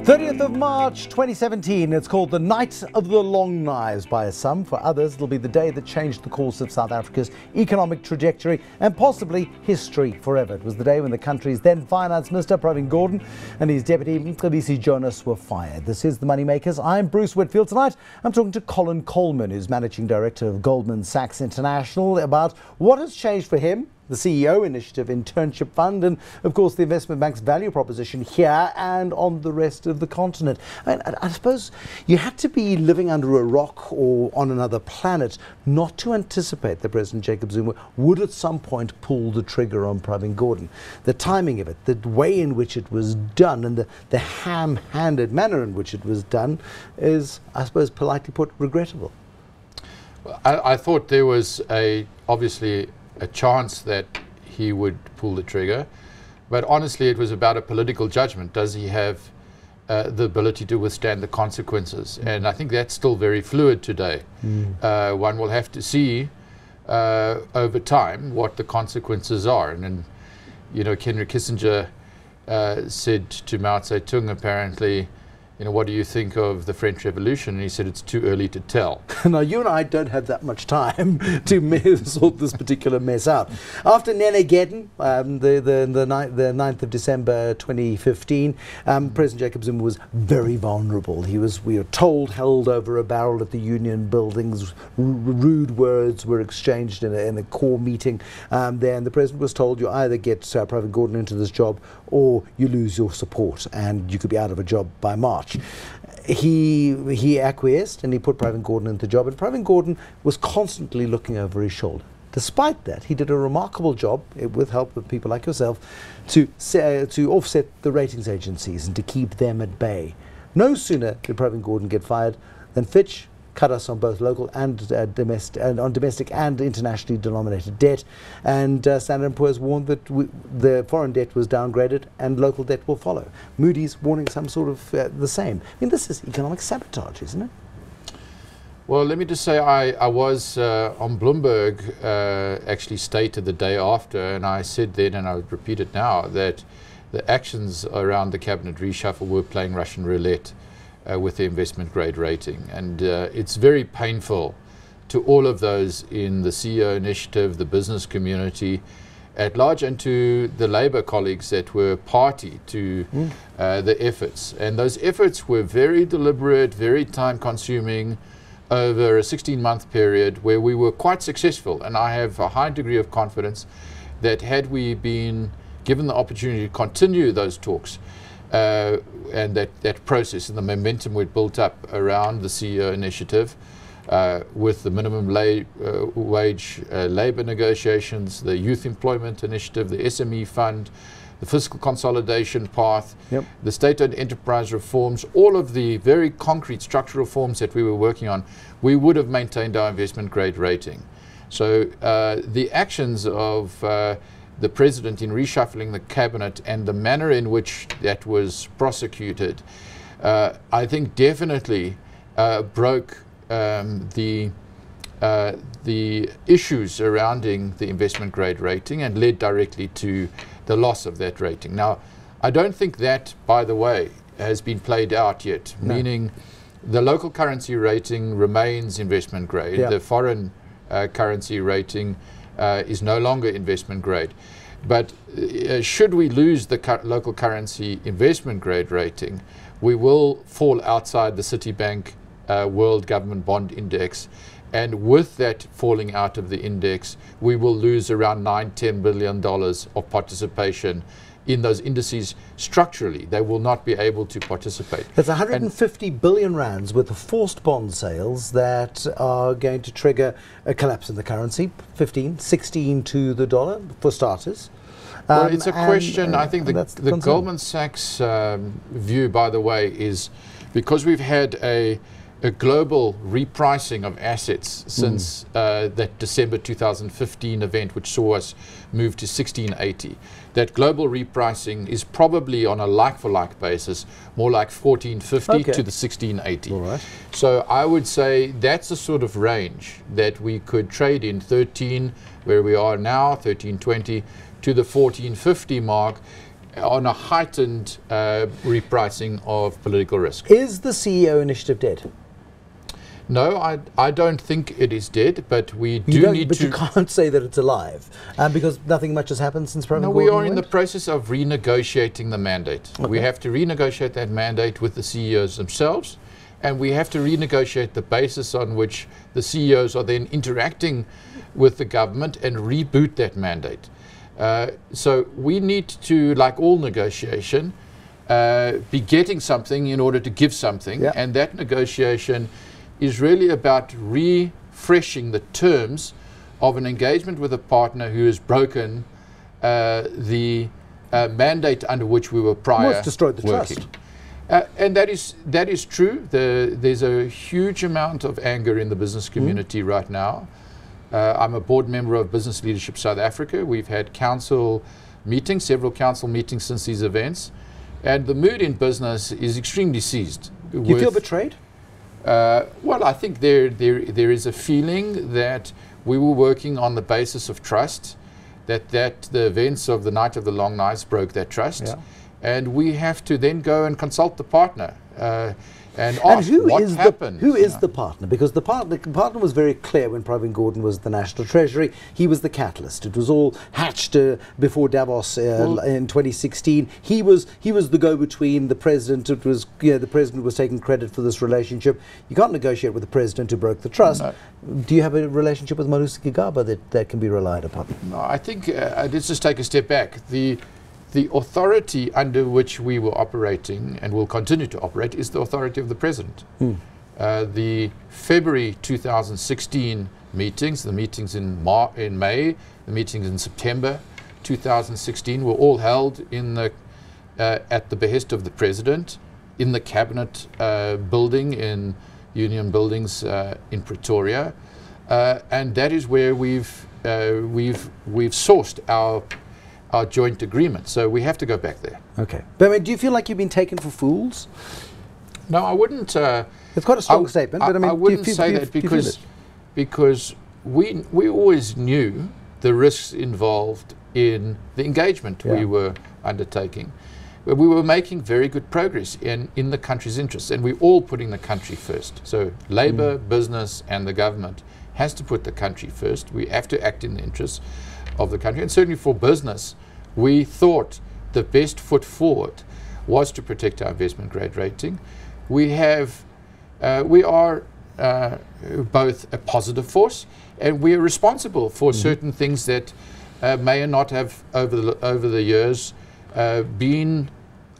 30th of March 2017, it's called the Night of the Long Knives by some. For others, it'll be the day that changed the course of South Africa's economic trajectory and possibly history forever. It was the day when the country's then Finance Minister Pravin Gordhan and his Deputy Mcebisi Jonas were fired. This is the Moneymakers. I'm Bruce Whitfield. Tonight, I'm talking to Colin Coleman, who's Managing Director of Goldman Sachs International, about what has changed for him, the CEO initiative internship fund, and of course the investment bank's value proposition here and on the rest of the continent. I suppose you had to be living under a rock or on another planet not to anticipate that President Jacob Zuma would at some point pull the trigger on Pravin Gordhan. The timing of it, the way in which it was done, and the ham-handed manner in which it was done is, I suppose, politely put, regrettable. Well, I thought there was obviously a chance that he would pull the trigger, but honestly it was about a political judgment. Does he have the ability to withstand the consequences? And I think that's still very fluid today. One will have to see over time what the consequences are. And you know, Henry Kissinger said to Mao Zedong apparently, you know, what do you think of the French Revolution? And he said it's too early to tell. Now, you and I don't have that much time to sort this particular mess out. After Nenegeddon, the 9th of December 2015, President Jacob Zuma was very vulnerable. He was, we are told, held over a barrel at the Union buildings. Rude words were exchanged in a core meeting there, and the President was told, you either get Pravin Gordhan into this job or you lose your support, and you could be out of a job by March. He acquiesced and he put Pravin Gordhan into the job, and Pravin Gordhan was constantly looking over his shoulder. Despite that, he did a remarkable job, with help of people like yourself, to offset the ratings agencies and to keep them at bay. No sooner did Pravin Gordhan get fired than Fitch cut us on both local and domestic and internationally denominated debt, and Standard & Poor's warned that the foreign debt was downgraded and local debt will follow. Moody's warning some sort of the same. I mean, this is economic sabotage, isn't it? Well, let me just say I was on Bloomberg, actually stated the day after, and I said then, and I would repeat it now, that the actions around the cabinet reshuffle were playing Russian roulette with the investment grade rating. And it's very painful to all of those in the CEO initiative, the business community at large, and to the Labour colleagues that were party to the efforts. And those efforts were very deliberate, very time consuming over a 16-month period where we were quite successful. And I have a high degree of confidence that had we been given the opportunity to continue those talks, and that process and the momentum we'd built up around the CEO initiative, with the minimum wage labour negotiations, the youth employment initiative, the SME fund, the fiscal consolidation path, the state-owned enterprise reforms, all of the very concrete structural reforms that we were working on, we would have maintained our investment grade rating. So the actions of the President in reshuffling the cabinet and the manner in which that was prosecuted, I think definitely broke the issues surrounding the investment grade rating and led directly to the loss of that rating. Now, I don't think that, by the way, has been played out yet, meaning the local currency rating remains investment grade, the foreign currency rating is no longer investment grade. But should we lose the local currency investment grade rating, we will fall outside the Citibank World Government Bond Index. And with that falling out of the index, we will lose around $9–10 billion of participation in those indices structurally. They will not be able to participate. That's 150 billion rands worth of forced bond sales that are going to trigger a collapse in the currency, 15, 16 to the dollar for starters. Well, it's a question, I think the Goldman Sachs view, by the way, is because we've had a global repricing of assets since that December 2015 event, which saw us move to 1680. That global repricing is probably on a like-for-like basis, more like 1450 to the 1680. All right. So I would say that's the sort of range that we could trade in, 13, where we are now, 1320, to the 1450 mark, on a heightened repricing of political risk. Is the CEO initiative dead? No, I don't think it is dead, but we do need to... But you can't say that it's alive, because nothing much has happened since Pravin Gordhan we are in went? the process of renegotiating the mandate. Okay. We have to renegotiate that mandate with the CEOs themselves, and we have to renegotiate the basis on which the CEOs are then interacting with the government and reboot that mandate. So we need to, like all negotiation, be getting something in order to give something, and that negotiation is really about refreshing the terms of an engagement with a partner who has broken the mandate under which we were prior it's destroyed the working. Trust. And that is true. There's a huge amount of anger in the business community right now. I'm a board member of Business Leadership South Africa. We've had council meetings, several council meetings since these events, and the mood in business is extremely seized. You feel betrayed? Well, I think there is a feeling that we were working on the basis of trust, that the events of the Night of the Long Knives broke that trust, and we have to then go and consult the partner and ask what happened. Who is the partner? Because the partner was very clear when Pravin Gordhan was the National Treasury. He was the catalyst. It was all hatched before Davos in 2016. He was the go-between. The president. It was the president was taking credit for this relationship. You can't negotiate with the president who broke the trust. No. Do you have a relationship with Malusi Gigaba that can be relied upon? No, I think let's just take a step back. The authority under which we were operating and will continue to operate is the authority of the president. The February 2016 meetings, the meetings in May, the meetings in September 2016 were all held at the behest of the president in the cabinet building in Union Buildings in Pretoria, and that is where we've sourced our joint agreement. So we have to go back there. Okay. But I mean, do you feel like you've been taken for fools? No, I wouldn't. It's quite a strong statement, but I mean, I wouldn't say that because we always knew the risks involved in the engagement we were undertaking. But we were making very good progress in the country's interests, and we're all putting the country first. So Labour, business, and the government has to put the country first. We have to act in the interests of the country, and certainly for business, we thought the best foot forward was to protect our investment grade rating. We are both a positive force, and we are responsible for certain things that may not have over the years been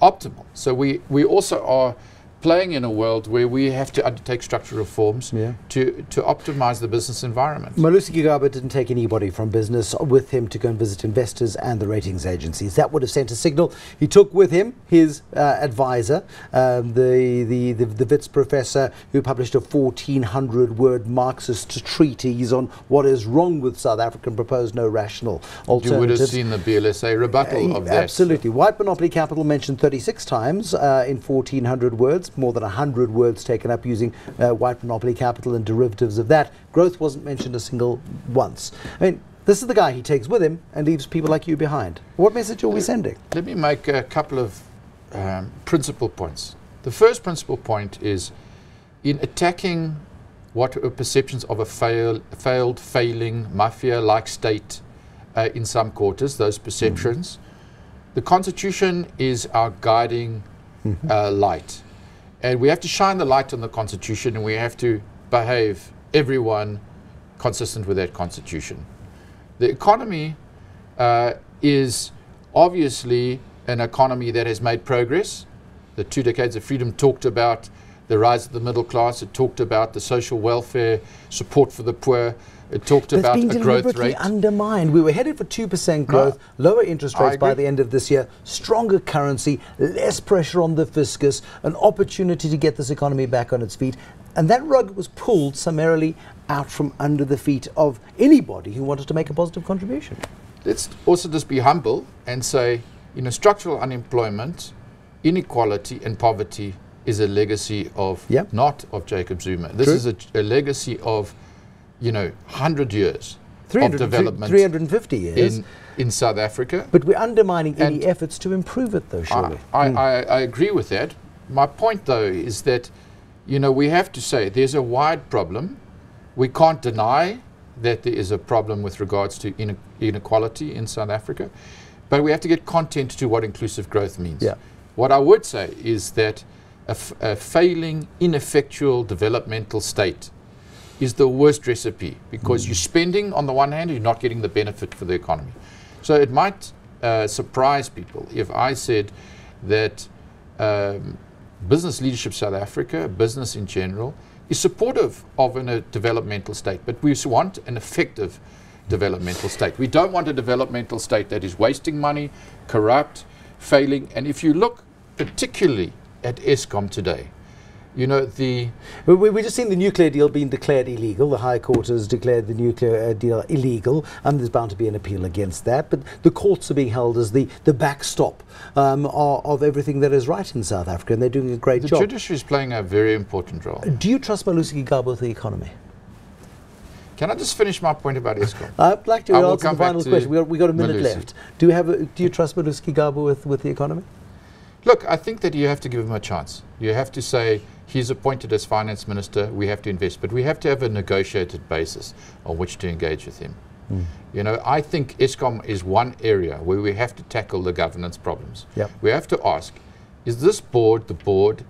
optimal. So we also are playing in a world where we have to undertake structural reforms to optimize the business environment. Malusi Gigaba didn't take anybody from business with him to go and visit investors and the ratings agencies. That would have sent a signal. He took with him his advisor, the Wits professor who published a 1,400-word Marxist treatise on what is wrong with South Africa and proposed no rational alternatives. You would have seen the BLSA rebuttal of that. Absolutely. White monopoly capital mentioned 36 times in 1,400 words. More than 100 words taken up using white monopoly capital and derivatives of that. Growth wasn't mentioned a single once. I mean, this is the guy he takes with him and leaves people like you behind. What message are we sending? Let me make a couple of principal points. The first principal point is in attacking what are perceptions of a failing, mafia-like state in some quarters, those perceptions. The Constitution is our guiding light. And we have to shine the light on the Constitution, and we have to behave, everyone, consistent with that Constitution. The economy is obviously an economy that has made progress. The 2 decades of freedom talked about the rise of the middle class. It talked about the social welfare, support for the poor. It talked about a growth rate. It's been deliberately undermined. We were headed for 2% growth, lower interest rates by the end of this year, stronger currency, less pressure on the fiscus, an opportunity to get this economy back on its feet. And that rug was pulled summarily out from under the feet of anybody who wanted to make a positive contribution. Let's also just be humble and say, structural unemployment, inequality and poverty is a legacy of not of Jacob Zuma. This is a legacy of 100 years of development 350 years. In South Africa. But we're undermining any efforts to improve it, though, surely. I agree with that. My point, though, is that, we have to say there's a wide problem. We can't deny that there is a problem with regards to inequality in South Africa, but we have to get content to what inclusive growth means. Yeah. What I would say is that a failing, ineffectual developmental state is the worst recipe, because you're spending on the one hand, you're not getting the benefit for the economy. So it might surprise people if I said that Business Leadership South Africa, business in general, is supportive of a developmental state, but we want an effective developmental state. We don't want a developmental state that is wasting money, corrupt, failing. And if you look particularly at Eskom today, we've just seen the nuclear deal being declared illegal. The High Court has declared the nuclear deal illegal, and there's bound to be an appeal against that. But the courts are being held as the backstop of everything that is right in South Africa, and they're doing a great job. The judiciary is playing a very important role. Do you trust Malusi Gigaba with the economy? Can I just finish my point about Eskom? I'd like to answer the final question. We've got a minute left. Do you trust Malusi Gigaba with the economy? Look, I think that you have to give him a chance. You have to say, he's appointed as finance minister, we have to invest, but we have to have a negotiated basis on which to engage with him. I think Eskom is one area where we have to tackle the governance problems. Yep. We have to ask, is this board the board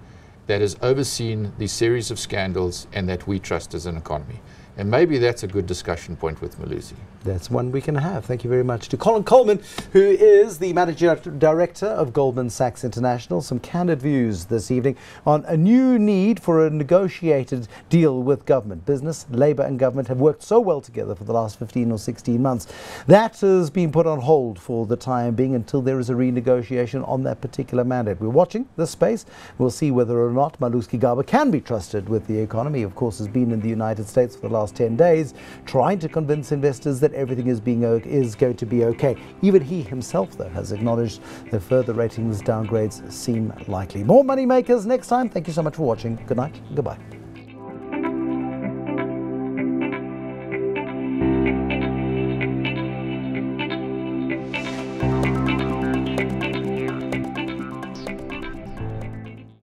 that has overseen the series of scandals and that we trust as an economy? And maybe that's a good discussion point with Malusi. That's one we can have. Thank you very much to Colin Coleman, who is the Managing Director of Goldman Sachs International. Some candid views this evening on a new need for a negotiated deal with government. Business, Labour and government have worked so well together for the last 15 or 16 months. That has been put on hold for the time being until there is a renegotiation on that particular mandate. We're watching this space. We'll see whether or not Malusi Gigaba can be trusted with the economy. Of course, has been in the United States for the last 10 days, trying to convince investors that everything is going to be okay. Even he himself, though, has acknowledged that further ratings downgrades seem likely. More Moneymakers next time. Thank you so much for watching. Good night. Goodbye.